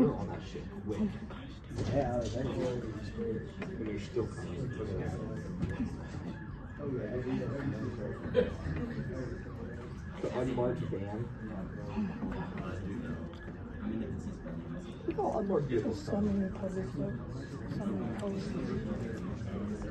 We're on that shit quick. Yeah, that's really But they're still coming. The unmarked van. Look how unmarked vehicles So many public stuff. So many posts.